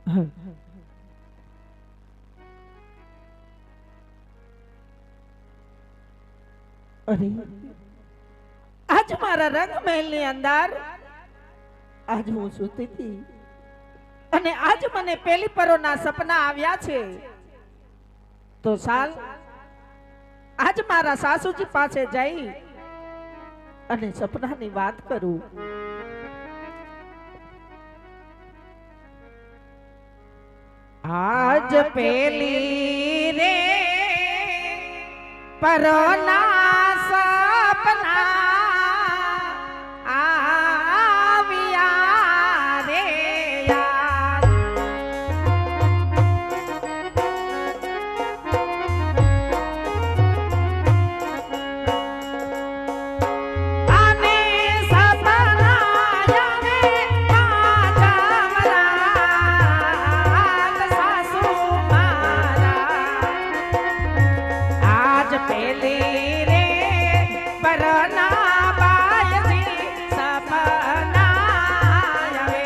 અરે આજ મારા રંગમહેલ ની અંદર આજ હું સૂતી હતી અને આજ મને પેલી પરોના સપના આવ્યા છે તો સાલ આજ મારા સાસુજી પાસે જઈ અને સપનાની વાત કરું। આજ પેલી રે પરોના સપના આવ્યા રે યાર। આને સપના આવે મારા સાસુ મારા આજ પેલી રે પરના બાયજી સપના આવે।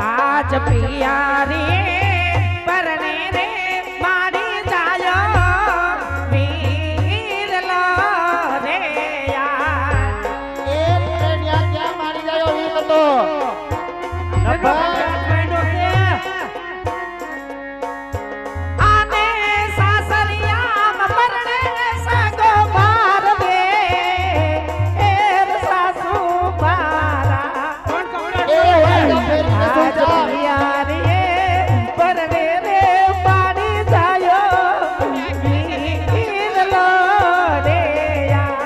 આજ પિયા રે પરણે રે મારી જાયો વીરલો રે યાર। એ ટ્રેનિયા ક્યાં મારી ગયો ઈ બતો આને સાસરિયામ પરણે સગો બાર દે એર સાસુ મારા એ હોય ફેરીને સુઈ જા। યાર એ પરણે રે પાણી જાયો વીરલો રે યાર।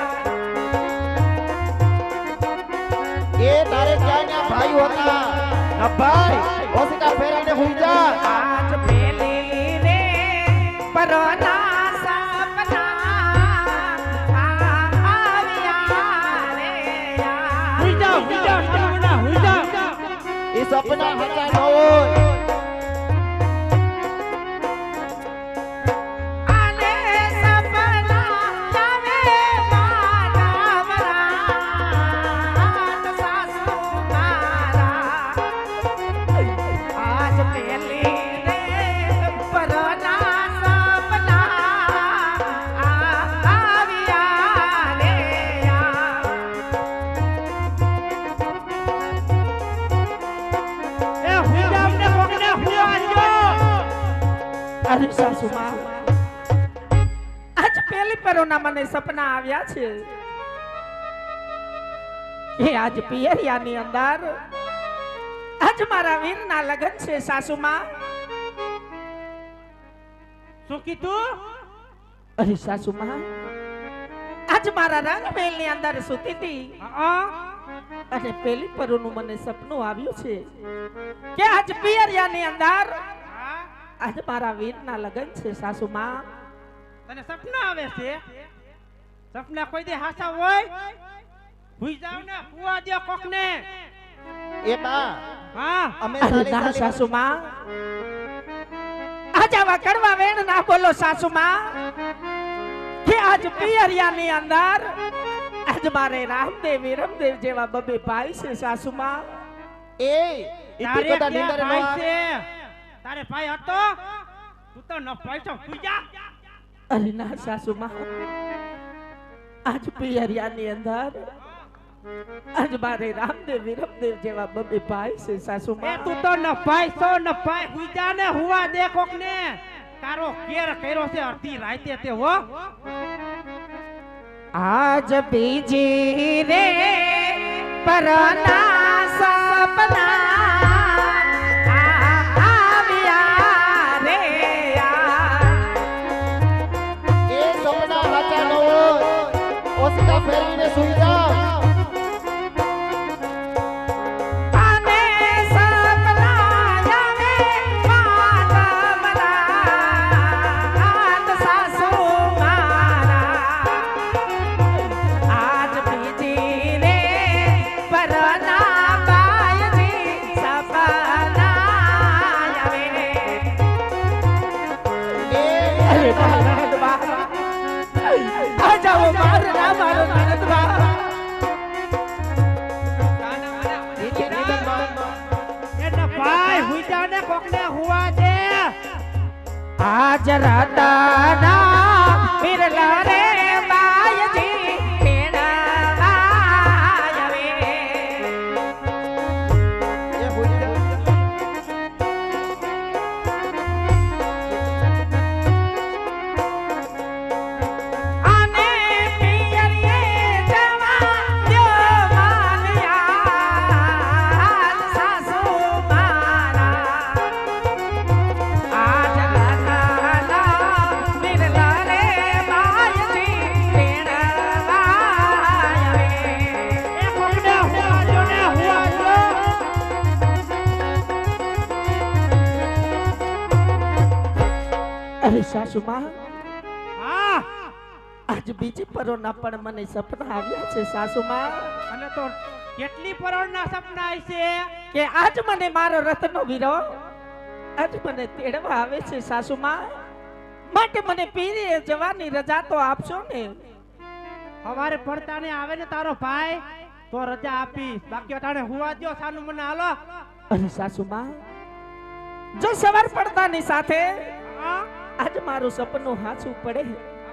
એ તારે ક્યાં ક્યાં ભાઈ હતા ન ભાઈ ઓસિકા ફેરીને સુઈ જા। આજ પેલી રે પરોના સપના આવ્યા રે યાર। એ સપના હતા ન હોય આને સપના આવે મારા સાસુ મારા આજ પેલી રે પરોના સપના આવ્યા રે યાર। અરે સાસુમા આજ પેલી પરોના મને સપના આવ્યા છે એ આજ પિયરિયાની અંદર આજ મારા વીરના લગ્ન છે સાસુમા। શું કીધું? અરે સાસુમા આજ મારા રંગમહેલની અંદર સૂતી હતી અને પેલી પરોનું મને સપનું આવ્યું છે કે આજ પિયરિયાની અંદર આજ મારા વીરના લગ્ન છે સાસુમા। તને સપના આવે છે? સપના કોઈ દે હાસા હોય? હુઈ જાવ ને, હુવા દે કોકને। એ બા હા અમે અરે સાલી ના સાલી સાસુમા આજ આવા કડવા વેણ ના બોલો સાસુમા કે આજ પિયરિયાની અંદર આજ મારે રામદેવ વિરમદેવ જેવા બબે ભાઈ છે સાસુમા। એ તારે ઇતિ બધા ક્યાં નીંદર ન ભાઈ આવે। છે? તારે ભાઈ હતો? તું તો ન ભાઈ છો, હુઈ જા। અરે ના સાસુમા આજ પિયરિયાની અંદર આજ મારે રામદેવ વિરમદેવ જેવા બબે ભાઈ છે સાસુમા। એ તું તો ન ભાઈ છો, ન ભાઈ, હુઈ જા ને, હુવા દે કોકને। તારો કેર કર્યો છે અડધી રાતે તે હો। આજ બીજી રે પરના સપના આવ્યા રે યાર। એ સપના સાચા ન હોય ઓસિકા ફેરીને સુઈ જા। આને સપના આવે મારા સાસુ મારા આજ બીજી રે પરના બાયજી સપના આવે। એ અરે બા હાજરતાના વિરલા રે બાયજી તેડા આવે એ ભૂલી જા. આને પિયરીએ જવા દ્યો માન્યા સાસુ મારા આ જગતના વિરલા રે બાયજી તેડા આવે એ કોકને હુવાજો ને હુવાજો. અરે સાસુમાં હા આજ બીજી પરોના પણ મને સપના આવ્યા છે સાસુમાં અને તો કેટલી પરોળના સપના આવશે કે આજ મને મારો રથનો વીરો આજ મને તેડવા આવે છે સાસુમાં માટે મને પીરીએ જવાની રજા તો આપશો ને સવારે પડતાને આવે ને તારો ભાઈ તો રજા આપીશ બાકી અટાણે હુવા દ્યો સાનું મને હાલો. અરે સાસુમાં જો સવાર પડતાની સાથે હા આજ મારું સપનું હાચું પડે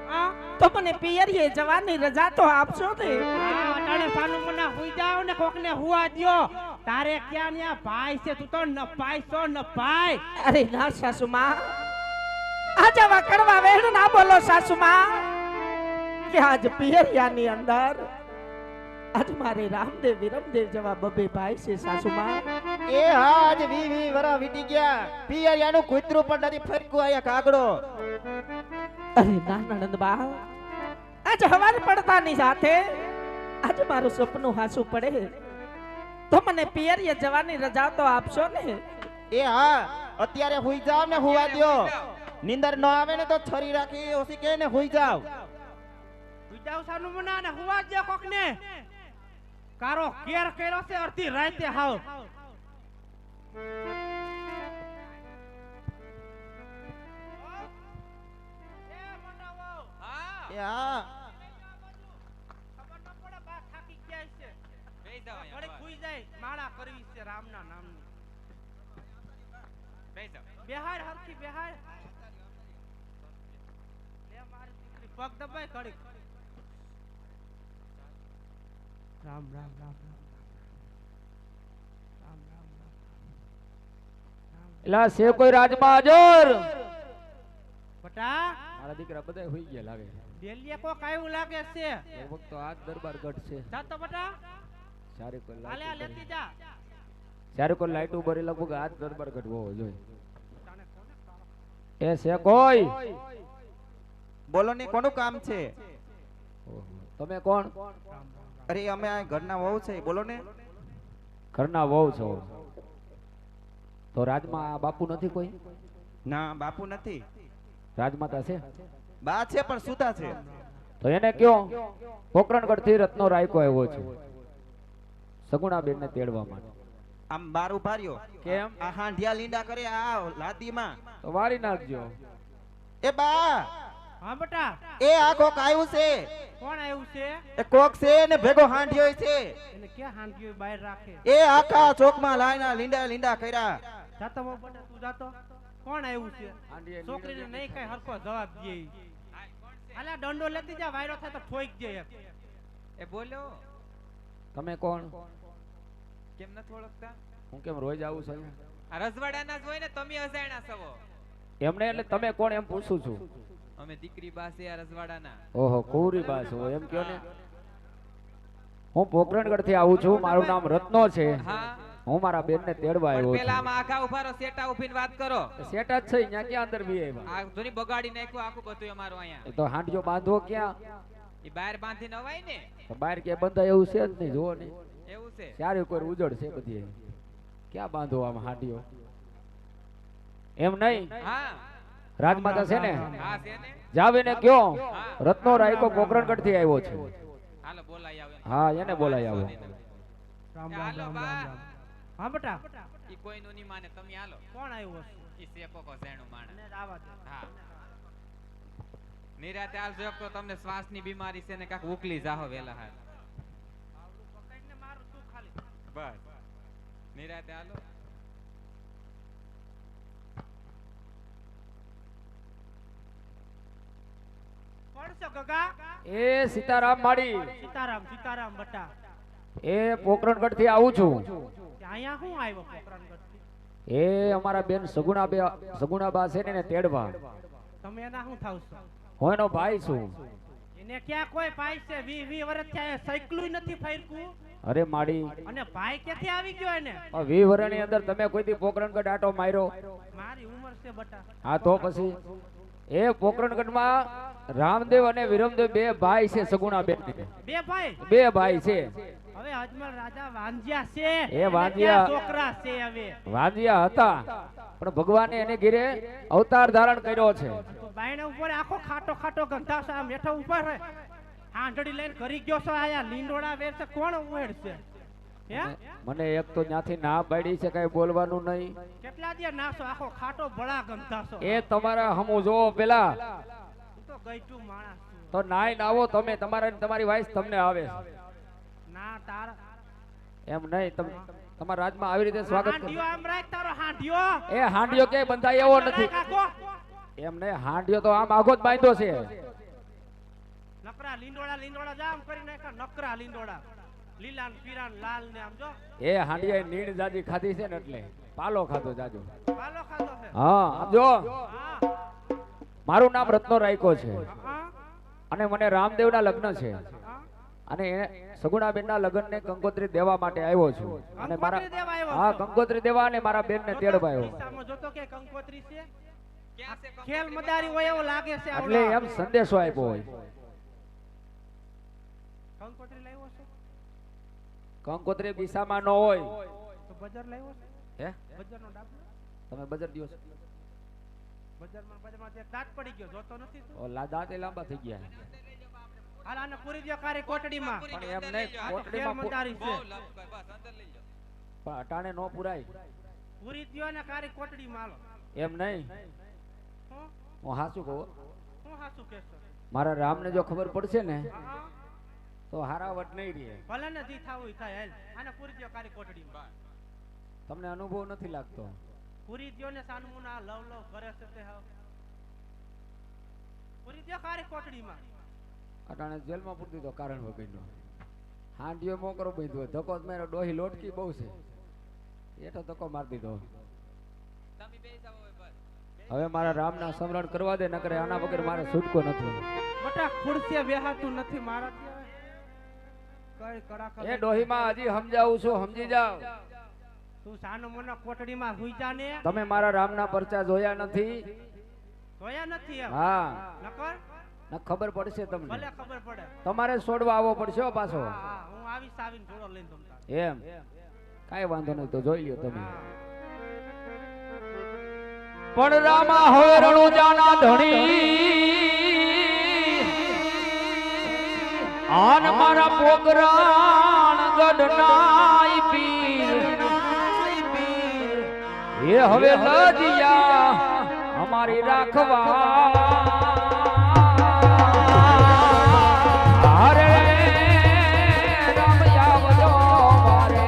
હા તો મને પિયરીએ જવાની રજા તો આપશો ને હા, અટાણે સાનું મને હુઈ જાવ ને કોકને હુવા દ્યો. તારે ક્યાં ન્યા ભાઈ છે તું તો ન પાઈ છો ન ભાઈ. અરે ના સાસુમાં આજ આવા કડવા વેણ ના બોલો સાસુમાં કે આજ પિયરિયાની અંદર આજ મારે રામદેવ વિરમદેવ જેવા બબે ભાઈ છે સાસુમાં એ હા આજ 20 વરા વીતી ગયા. પિયરિયાનું કૂતરું પણ નથી ફરકું આયા કાગડો. અરે ના નણંદબા આજ હવારે પડતાની સાથે આજ મારું સપનું હાસું પડે તો મને પિયરીએ જવાની રજા તો આપશો ને એ હા અત્યારે હુઈ જાવ ને હુવા દ્યો. નીંદર ન આવે ને તો છરી રાખી ઓછી કે ને હુઈ જાવ. હુઈ જાવ સાનું મને ને હુવા દ્યો કોકને. કારો કેર કર્યો છે અડધી રાતે હાવ. એ હા ખબર ન પડે બા થાકી ગયા છે. ઘડીક હુઈ જાય માળા કરવી છે રામના નામની. બેહાર હરખી બેહાર. લે મારી દીકરી પગ દબાય ઘડીક. રામ રામ રામ રામ રામ રામ રામ. એલા છે કોઈ રાજમાં હાજર? બટા મારા દીકરા બધા હોઈ ગયા લાગે. ડેલીએ કોક આવ્યું લાગે છે. લગભગ તો આજ દરબાર ગઢ છે. જા તો બટા સારી કોઈ હાલે આ લેતી જા. સારી કોઈ લાઈટ ઉભરી લગભગ આજ દરબાર ગઢ હોવો જોઈએ. એ છે કોઈ? બોલો ને કોનું કામ છે? ઓહો, તમે કોણ? અરે અમે આ ઘરના વહુ છે બોલો ને. ઘરના વહુ છો તો રાજમાં બાપુ નથી કોઈ? ના બાપુ નથી. રાજમાતા છે? બા છે પણ સુતા છે. તો એને કયો પોકરણગઢ થી રત્નો રાયકો આવ્યો છે સગુણાબેન ને તેડવા માટે. આમ બાર ઉભા રહ્યો. કેમ? આ હાંડિયા લીંડા કરે આ લાદીમાં. તો વારી નાખજો. એ બા હા બટા એ આ કોક આવ્યું છે. કોણ આવ્યું છે? એ કોક છે ને ભેગો હાંડિયો છે. એને ક્યાં હાંડ્યો બહાર રાખે? એ આખા ચોકમાં લાઈના લીંડા લીંડા કર્યા. જાતો બહુ બટા તું જાતો. કોણ આવ્યું છે? છોકરીને નહીં કઈ હરખો જવાબ દે. હાલા દંડો લેતી જા વાયરો થાય તો ઠોઈક દે એક. એ બોલો તમે કોણ? કેમ નથી ઓળખતા? હું કેમ રોજ આવું છું અહીંયા? આ રજવાડાના જ હોય ને તમે અજાણ્યા છો. એમને એટલે તમે કોણ એમ પૂછું છું. અમે દીકરી બા છે આ રજવાડાના. ઓહો કુરી બાસ હો એમ કયો ને. હું પોકરણગઢ થી આવું છું. મારું નામ રત્નો છે. હા હું મારા બેન ને તેડવા પણ આવ્યો પેલા છું. આમાં આખા ઉભા રહો સેટા ઉભીને વાત કરો. સેટા જ છે અહીંયા ક્યાં અંદર બી આવ્યા? આ ધોની બગાડી નાખ્યું આખું બધું અમારું અહીંયા. એ તો હાંડિયો બાંધવો ક્યાં? ઈ બહાર બાંધીને અવાય ને. તો બહાર ક્યાં બંધાય એવું છે જ નહીં. જુઓ ને એવું છે. સારી કોઈ ઉજળ છે બધી. ક્યાં બાંધવો આમ હાંડિયો? એમ નહીં. હા રાજમાતા છે ને હા છે ને. જાવીને કયો રત્નો રાયકો પોકરણગઢ થી આવ્યો છે. હાલો બોલાઈ આવે. હા એને બોલાઈ આવો. રામ રામ હાલો રામ બા. રામ. હા બટા ઈ કોઈનું નહીં માને તમે હાલો. કોણ આવ્યું હશે? ઈ સેકો કો સેણું માણે. અને આવા દે. હા નિરાતે આવજો તો તમને શ્વાસની બીમારી છે ને કાક ઉકલી જાહો વેલા હાલ. આવડું પકડીને મારું તું ખાલી. બસ નિરાતે હાલો. કોણ છે ગગા? એ સીતારામ માડી. સીતારામ સીતારામ બટા. એ પોકરણગઢ થી આવું છું. તે અહીંયા હું આવ્યો પોકરણગઢથી? એ અમારા બેન સગુણાબા છે ને એને તેડવા. તમે એના શું થાવ છો? હું એનો ભાઈ છું. એને ક્યાં કોઈ ભાઈ છે? 20 વર્ષ થયા સાયકલું નથી ફેરકું. અરે માડી, અને ભાઈ ક્યાંથી આવી ગયો એને? 20 વર્ષની અંદર તમે કોઈ દી પોકરણગઢ આટો માર્યો? મારી ઉંમર છે બટા. હા તો પછી એ પોકરણગઢમાં રામદેવ અને વિરમદેવ બે ભાઈ છે. સગુણા બેન બે ભાઈ? બે ભાઈ છે. હવે અજમલ રાજા વાંજ્યા છે. એ વાંજ્યા. અને ત્યાં છોકરા છે હવે. વાંજિયા હતા પણ ભગવાને એને ઘેરે અવતાર ધારણ કર્યો છે. તો બાયણે ઉપર આખો ખાટો ખાટો ગંધાસો આમ હેઠો ઉપર હે. હાંડડી લઈને ઘરી ગયો છો આયા લીંડોડા વેર છે કોણ ઉમેડ છે? હે? મને એક તો ત્યાંથી ના પાડી છે કઈ બોલવાનું નહીં. કેટલા દે નાસો આખો ખાટો બળા ગંધાસો. એ તમારા હમુ જોવો પેલા તું તો ગઈટું માણસ છું. તો નાઈ આવો તમે. તમારી વાઈસ તમને આવે છે. ના તાર એમ નહીં, તમારા રાજમાં આવી રીતે સ્વાગત કરો. હાંડિયો આમ રાખ તારો હાંડિયો. એ હાંડિયો કે બંધાય એવો નથી. રાખ આખો. એમ નહીં, હાંડિયો તો આમ આગો જ બાંધ્યો છે. નકરા લીંડોડા જામ કરી નાખા. નકરા લીંડોડા લીલા ને પીરા ને લાલ ને આમ જો. એ હાંડિયાએ નીણ જાજી ખાધી છે ને એટલે પાલો ખાધો જાજો. પાલો ખાધો છે. હા આમ જો, હા મારું નામ રત્નો રાયકો છે હા અને મને રામદેવના લગ્ન છે હા. અને સગુણાબેનના લગ્નને કંકોત્રી દેવા માટે આવ્યો છું. અને મારા કંકોત્રી દેવા આવ્યો હા છો? કંકોત્રી દેવા અને મારા બેનને તેડવા આવ્યો. ખિસ્સામાં જોતો કે કંકોત્રી છે? ક્યાં છે ખેલ મદારી હોય એવું લાગે છે. એટલે આવડો. એમ સંદેશો આપ્યો હોય. કંકોત્રી લાવ્યો છે? કંકોત્રી દિશામાં ન હોય. તો બજાર લાવ્યો છે? હે બજારનો ડાબલો? તમે બજાર દિયો છો? બજારમાં જે દાંત પડી ગયો જોતો નથી તું? ઓ દાંતે લાંબા થઈ ગયા. હાલ આને પૂરી દો કારે કોટડીમાં. પણ એમ નહીં, ખેલ કોટડીમાં મદારી છે. બહુ લપ કર, બસ અંદર લઈ જાઓ. પણ અટાણે નો પુરાય. પૂરી દ્યો ને કારે કોટડીમાં હાલો. એમ નહીં, હું હું હાચું કહું. હું હાસુ કહેશો? મારા રામને જો ખબર પડશે ને હા. તો હારાવટ નહીં રહે. ભલે ને જી થાવું ઈ થાય હાલ. આને પૂરી દ્યો કારે કોટડીમાં. તમને અનુભવ નથી લાગતો? પૂરી દ્યો ને સાનમુના લવ લવ કરે છે તે હાવ. પૂરી દ્યો કારે કોટડીમાં. અટાણે જેલમાં પૂરતી તો કારણ વગરનો હાંડિયો મોકરો બાંધ્યો હોય. ધક્કો જ માર્યો. ડોહી લોટકી બહુ છે એઠો ધક્કો મારી દીધો. તમે બે જાઓ હવે બસ. હવે મારા રામના સ્મરણ કરવા દે, નકરે આના વગર મારે છૂટકો નથી. બટા ખુરશીએ બેહાતું નથી મારાથી હવે. કઈ કડાકા એ ડોહીમાં હજી સમજાવું છું, સમજી જાવ. તું સાનો મોનો કોટડીમાં હુઈ જા ને. તમે મારા રામના પરચા જોયા નથી? જોયા નથી એમ? હા, નકર ના ખબર પડશે તમને. ભલે ખબર પડે. તમારે છોડવા આવવો પડશે હો પાછો. હા, હા, હું આવીને જોડો લઈને તમ તાર. એમ કાંઈ વાંધો નહીં, તો જોઈ લ્યો તમે. પણ રામા હવે રણુજાના ધણી આન મારા પોકરાણ ગઢનાય પીર એ હવે લજિયા અમારી રાખવા. હરે રામ આવજો મારે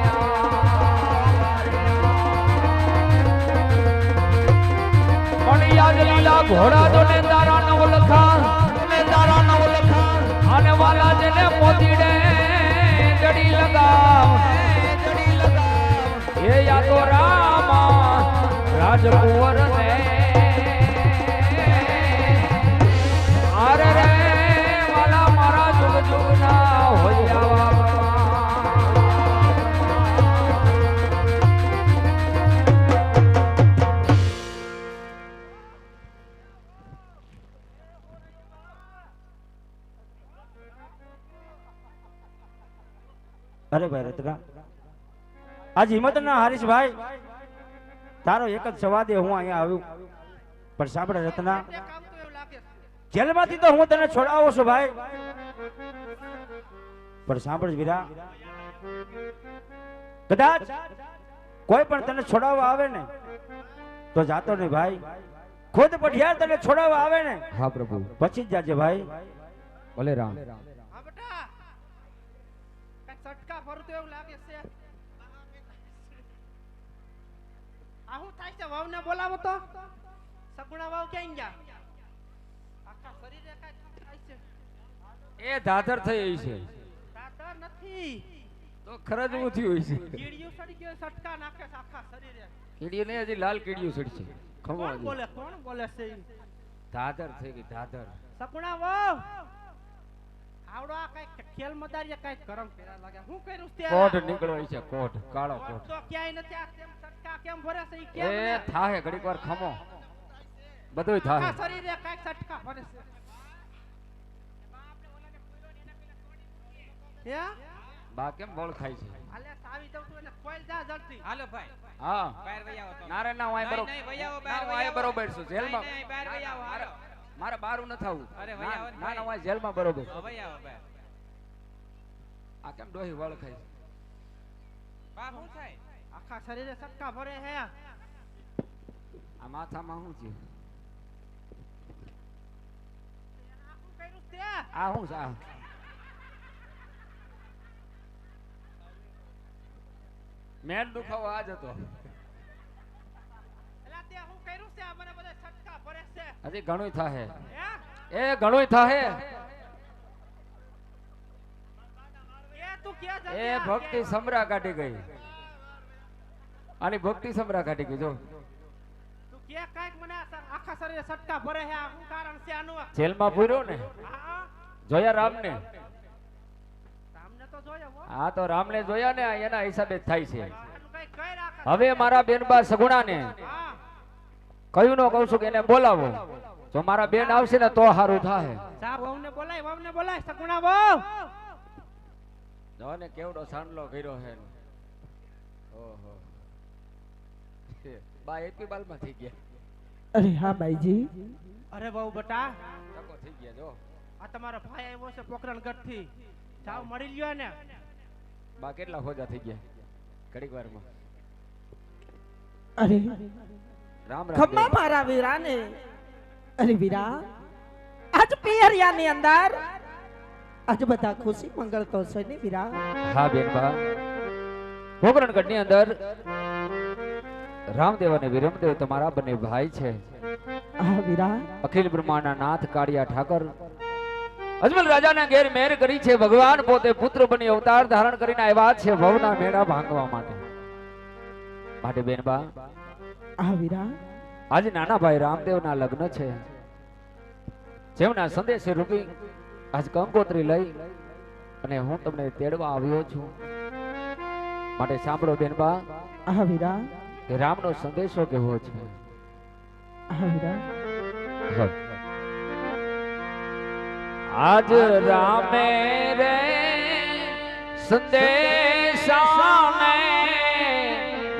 પણ યાદ લીલા ઘોડા તો ને તારા નવલખા અને વાલા જેને મોતીડે જડી લગાવ એ યા તો રામા રાજકુંવર ને અરે રે વાલા મારા જુગ જુગ ના હોય આવા. અરે ભાઈ રત્ના, આજ હિંમત ના હારીશ ભાઈ, તારો એક જ સવાદે હું અહીંયા આવ્યું. પણ સાંભળે રત્ના, તે કામ તો એવું લાગે છે. જેલમાંથી તો હું તને છોડાવું છું ભાઈ, પણ સાંભળ વીરા, કદાચ કોઈ પણ તને છોડાવવા આવે ને તો જાતો નહીં ભાઈ. ખુદ પઢિયાર તને છોડાવવા આવે ને હા પ્રભુ, પછી જ જાજે ભાઈ. ભલે રામ. હા બેટા, કઈ ચટકા ફરું તો એવું લાગે છે. આ હું થાય છે? વાવને બોલાવો તો. સગુણા વાવ ક્યાં ગયા? આ આખા શરીરે કાંઈ થાય છે એ ધાધર થઈ છે દાદર નથી તો ખરજવું થયું છે કીડીયું સડી ગયો સટકા નાખે છે આખા શરીરે કીડીયું ને હજી લાલ કીડીયું સડી છે ખમો કોણ હજી. બોલે છે ઈ? ધાધર થઈ ગઈ ધાધર સપના વહુ આવડો આ કઈ ખેલ મદારીએ કઈ ગરમ કર્યા લાગે હું કર્યું છે કોઢ નીકળો છે કોઢ કાળો કોઢ તો ક્યાંય નથી આ કેમ સટકા કેમ ભરે છે ઈ કેમ એ ને? થાહે ઘડીક વાર ખમો બધુંય થાહે આખા શરીરે કઈ સટકા ભરે છે હે બા કેમ બોલ ખાય છે હાલે સાવી દઉં તું એને કોઈ જા જલ્દી હાલો ભાઈ હા બહાર વઈ આવો તમે. નારે ના હું નહીં, નહીં, વઈ આવો, બહાર ના, હું વઈ અહીંયા આવો. બરોબર છું જેલમાં નહીં, નહીં, બહાર વઈ આવો, હાલો. મારે બારું ન થવું અરે વઈ આવો ને ના ના ભાઈ. હું જેલમાં બરોબર હા, વઈ આવો બહાર. આ કેમ ડોહી વળ ખાય છે? બા શું થાય આખા શરીરે સટકા ભરે હે આ માથામાં શું થયું શું કર્યું તે આ શું છે આ? મેન દુખાવો આજ હતો એલા તે શું કર્યું છે આ મને બધા સટકા ભરે છે હજી ઘણું થાહે હે એ ઘણું થાહે એ તું ક્યાં જતી એ આ? ભક્તિ સમરા કાઢી ગઈ આની ભક્તિ સમરા કાઢી ગઈ જો તું કે કાંઈક મને આખા શરીરે સટકા ભરે છે આ શું કારણ છે આનું જેલમાં પૂર્યો ને હા જોયા રામને સામને તો જોયો હો હા તો રામને જોયા ને એના હિસાબે જ થાય છે આનું કઈ કઈ રાખા હવે મારા બેનબા સગુણાને હા કયું નો કહું છું કે એને બોલાવો જો મારા બેન આવશે ને તો સારું થાય જા વહુને બોલાય સગુણા વહુ જો ને કેવડો સાંડલો કર્યો છે ઓહો બા એપી બાલમાં થઈ ગયા અરે હા બાઈજી અરે વહુ બટા ટકો થઈ ગયા જો આ તમારો ભાઈ આવ્યો છે પોકરણગઢ થી જાવ મળી લ્યો ને બા કેટલા હોજા થઈ ગયા ઘડીક વારમાં અરે રામ ખમ્મા રામ મારા વીરાને અરે વીરા આજ પિયરિયાની અંદર આજ બધા ખુશી મંગળ તો છે ને વીરા હા બેનબા પોકરણગઢ ની અંદર રામદેવ અને વિરમદેવ તમારા બંને ભાઈ છે હા વીરા અખિલ બ્રહ્માંડના નાથ કાળિયા ઠાકર અજમલ રાજાના ઘેર મહેર કરી છે ભગવાન પોતે પુત્ર બની અવતાર ધારણ કરીને આવ્યા છે ભવના મેળા ભાંગવા માટે બેનબા હા વીરા આજે નાના ભાઈ રામદેવના લગ્ન છે જેમના સંદેશે રૂપી આજ કંકોત્રી લઈ અને હું તમને તેડવા આવ્યો છું માટે સાંભળો બેનબા હા વીરા કે રામનો સંદેશો કેવો છે હા વીરા આજ રામે રે સંદેશાને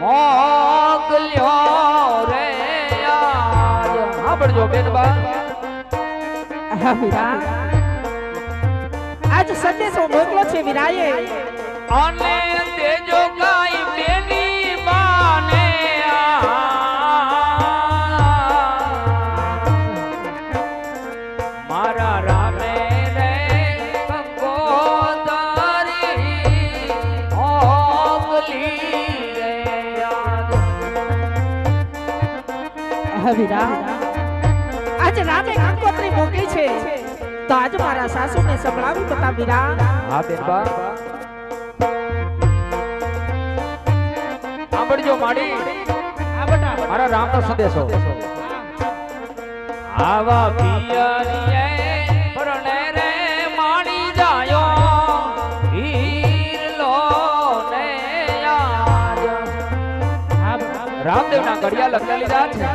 મોકલ્યો રે આજ સાંભળજો બેનબા હા વીરા આજ સંદેશો મોકલો છે વીરાએ અને તેજો કાઈ બેની બાને મારા રામે રે કંકોત્રી મોકલી રે આજ હા વીરા આજ રામે કંકોત્રી મોકલી છે તો આજ મારા સાસુને સંભળાવી બતા વીરા હા બેનબા સાંભળજો માડી આ બટા મારા રામનો સંદેશો આવા પિયરીએ પરણે રે માણી જાયો હીરલો ને આજ રામદેવના ઘડિયા લગ્ન લીધા છે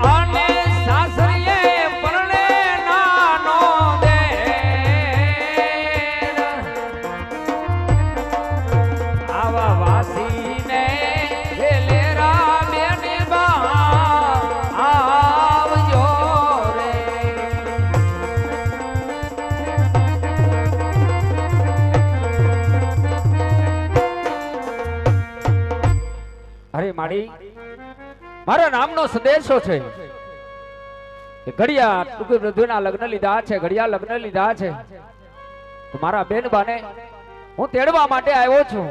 અને સાસરીએ પરણે નાનો દે આવા વાસીને લેરા બેની બા આવજો રે અરે માડી મારા નામનો સંદેશો છે કે ઘડિયા ટૂંકી વૃદ્ધિના લગ્ન લીધા છે ઘડિયા લગ્ન લીધા છે તો મારા બેનબાને હું તેડવા માટે આવ્યો છું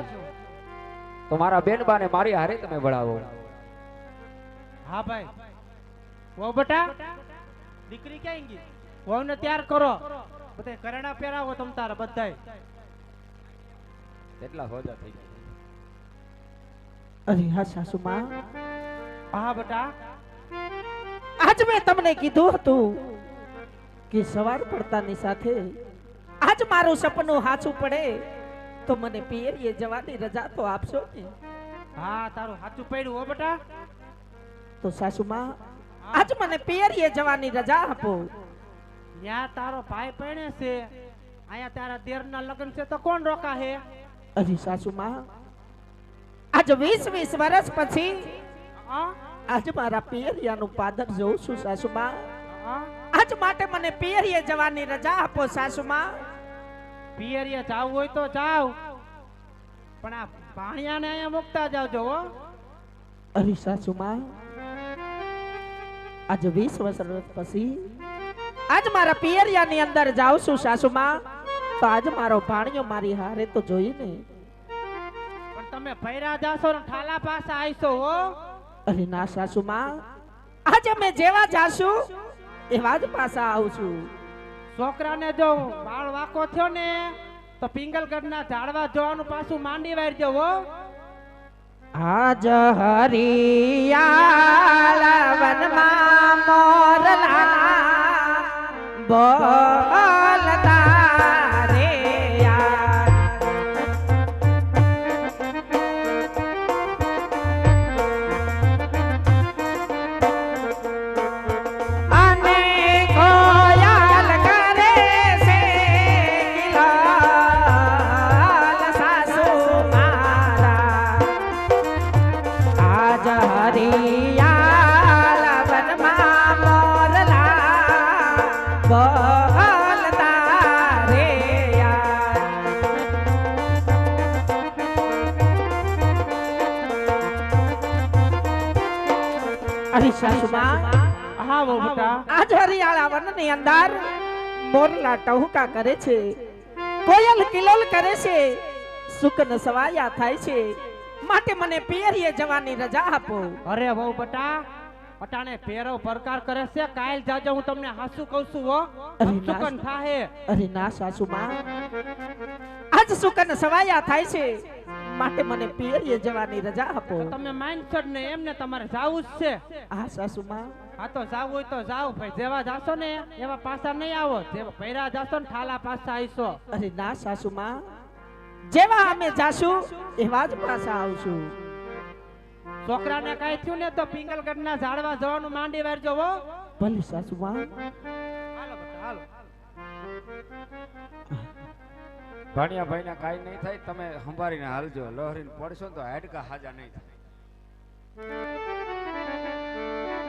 તો મારા બેનબાને મારી હારે તમે વળાવો હા ભાઈ વહુ બેટા દીકરી ક્યાં ગઈ? વહુને તૈયાર કરો, બધા કરેણા પહેરાવો તમ તારા બધાય. કેટલા હોજા થઈ ગયા. અરે હા સાસુમાં, હા બેટા, આજ મેં તમને કીધું હતું કે સવાર પડતાની સાથે આજ મારું સપનું સાચું પડે તો મને પિયરીએ જવાની રજા તો આપશો ને? હા તારું સાચું પડ્યું હો બેટા. તો સાસુમાં આજ મને પિયરીએ જવાની રજા આપો. ત્યાં તારો ભાઈ પરણે છે, અહીંયા તારા દેરના લગ્ન છે તો કોણ રોકા હે? અરે સાસુમાં, આજ 20 વર્ષ પછી હા? આજ મારા પિયરિયાનું પાદર જોઉં છું સાસુમાં. હા? આજ માટે મને પિયરીએ જવાની રજા આપો સાસુમાં. પિયરીએ જાવું હોય તો જાવ, પણ આ ભાણિયાને અહીંયા મૂકતા જાવજો હો. અરે સાસુમાં, આજ 20 વર્ષ પછી આજ મારા પિયરિયાની અંદર જાઉં છું સાસુમાં, તો આજ મારો ભાણિયો મારી હારે તો જોઈ ને. પણ તમે ફૈરા જાશો ને ઠાલા પાછા આવીશો હો. અરે ના સાસુમાં, આજે અમે જેવા જાશું એવા જ પાછા આવશું. છોકરાને જો બાળ વાકો થયો ને તો પિંગલગઢના ઝાડવા જોવાનું પાછું માંડી વાળજો હો. આજ હરિયાળા વનમાં મોરલા બોલતા રે યાર. અને કોયલ કરે છે કિલોલ સાસુ મારા. આજ હરિયાળા વનમાં મોરલા બોલતા રે યાર. અરે સાસુમાં, હા વહુ બેટા, આજ હરિયાળા વનની અંદર મોરલા ટહુકા કરે છે, કોયલ કિલોલ કરે છે, સુકન સવાયા થાય છે, માટે મને પિયરીએ જવાની રજા આપો. અરે વહુ બેટા, અટાણે પેરો પરકાર કરે છે, કાલ જાજો હું તમને હાસુ કહું છું હો. અરે સુકન ના. થાહે. અરે ના સાસુમાં, આજ સુકન સવાયા થાય છે, માટે મને પિયરીએ જવાની રજા આપો. તમે માઇન્ડસેટ ને એમને તમારે જાવું જ છે. હા સાસુમાં, હા તો જાવું હોય તો જાવ ભાઈ, જેવા જાશો ને એવા પાછા નહીં આવો, જેવા ફૈરા જાશો ને ઠાલા પાછા આવીશો. અરે ના સાસુમાં, જેવા અમે જાશું એવા જ પાછા આવશું. છોકરાને કાંઈ થયું ને તો પિંગલગઢના ઝાડવા જવાનું માંડી વાળજો હો. ભલે સાસુમાં. હાલો બેટા હાલો. ભાણિયા ભાઈને કાંઈ નહીં થાય, તમે સંભાળીને હાલજો. લહરીને પડશો ને તો હાડકા હાજા નહીં થાય.